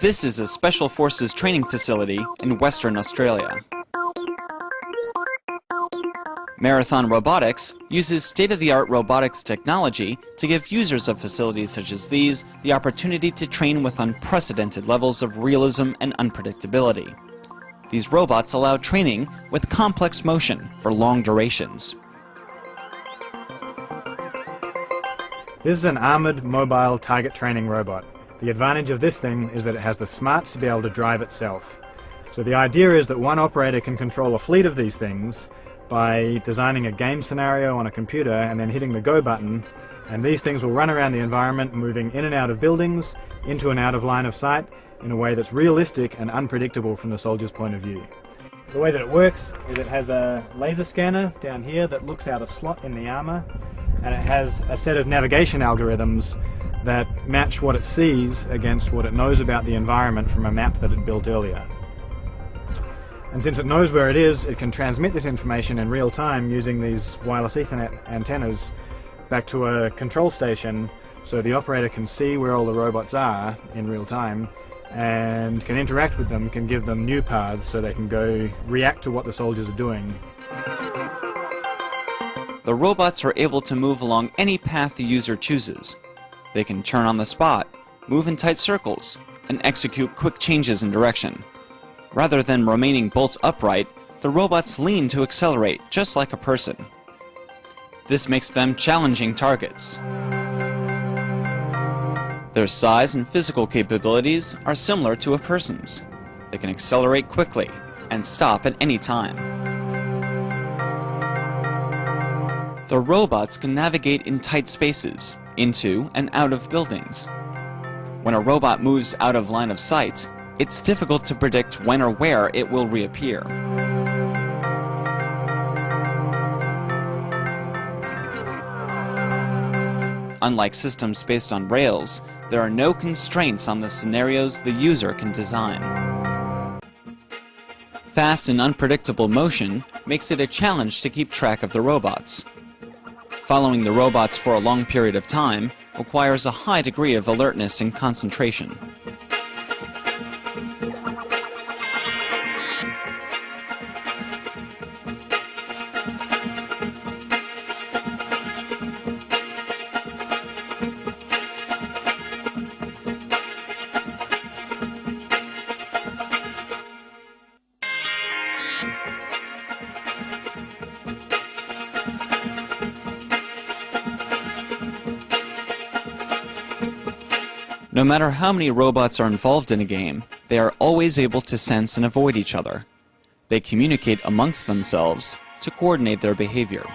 This is a Special Forces training facility in Western Australia. Marathon Robotics uses state-of-the-art robotics technology to give users of facilities such as these the opportunity to train with unprecedented levels of realism and unpredictability. These robots allow training with complex motion for long durations. This is an armoured, mobile target training robot. The advantage of this thing is that it has the smarts to be able to drive itself. So the idea is that one operator can control a fleet of these things by designing a game scenario on a computer and then hitting the go button, and these things will run around the environment, moving in and out of buildings, into and out of line of sight, in a way that's realistic and unpredictable from the soldier's point of view. The way that it works is it has a laser scanner down here that looks out a slot in the armour, and it has a set of navigation algorithms that match what it sees against what it knows about the environment from a map that it built earlier. And since it knows where it is, it can transmit this information in real time using these wireless Ethernet antennas back to a control station, so the operator can see where all the robots are in real time and can interact with them, can give them new paths so they can go react to what the soldiers are doing. The robots are able to move along any path the user chooses. They can turn on the spot, move in tight circles, and execute quick changes in direction. Rather than remaining bolt upright, the robots lean to accelerate, just like a person. This makes them challenging targets. Their size and physical capabilities are similar to a person's. They can accelerate quickly and stop at any time. The robots can navigate in tight spaces, into and out of buildings. When a robot moves out of line of sight, it's difficult to predict when or where it will reappear. Unlike systems based on rails, there are no constraints on the scenarios the user can design. Fast and unpredictable motion makes it a challenge to keep track of the robots. Following the robots for a long period of time requires a high degree of alertness and concentration. No matter how many robots are involved in a game, they are always able to sense and avoid each other. They communicate amongst themselves to coordinate their behavior.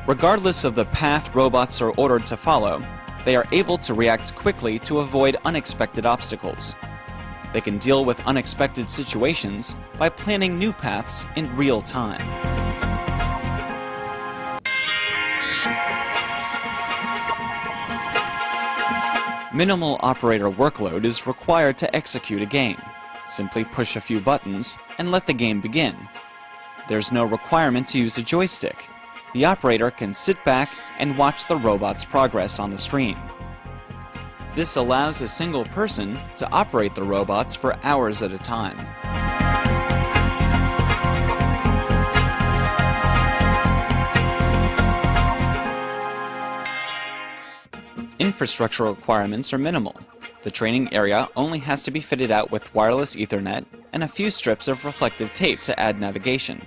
Regardless of the path robots are ordered to follow, they are able to react quickly to avoid unexpected obstacles. They can deal with unexpected situations by planning new paths in real time. Minimal operator workload is required to execute a game. Simply push a few buttons and let the game begin. There's no requirement to use a joystick. The operator can sit back and watch the robot's progress on the screen. This allows a single person to operate the robots for hours at a time. Infrastructure requirements are minimal. The training area only has to be fitted out with wireless Ethernet and a few strips of reflective tape to add navigation.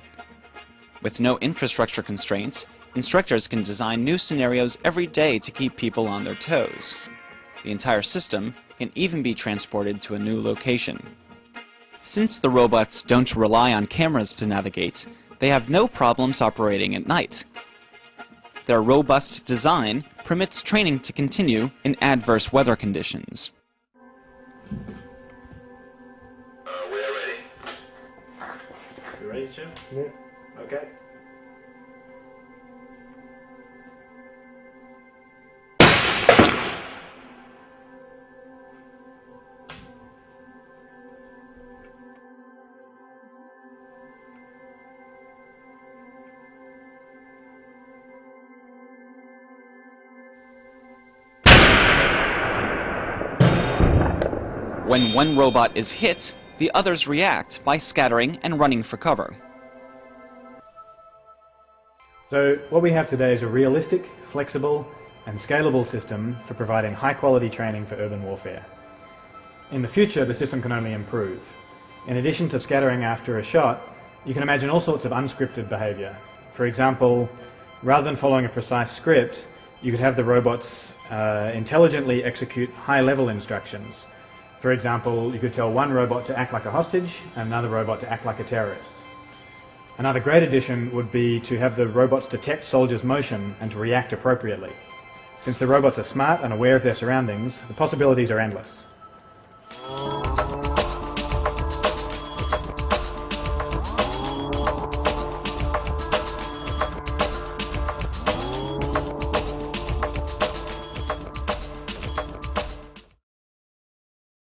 With no infrastructure constraints, instructors can design new scenarios every day to keep people on their toes. The entire system can even be transported to a new location. Since the robots don't rely on cameras to navigate, they have no problems operating at night. Their robust design permits training to continue in adverse weather conditions. We're ready. You ready, Chip? Yeah. Okay. When one robot is hit, the others react by scattering and running for cover. So what we have today is a realistic, flexible and scalable system for providing high-quality training for urban warfare. In the future, the system can only improve. In addition to scattering after a shot, you can imagine all sorts of unscripted behavior. For example, rather than following a precise script, you could have the robots intelligently execute high-level instructions. For example, you could tell one robot to act like a hostage and another robot to act like a terrorist. Another great addition would be to have the robots detect soldiers' motion and to react appropriately. Since the robots are smart and aware of their surroundings, the possibilities are endless.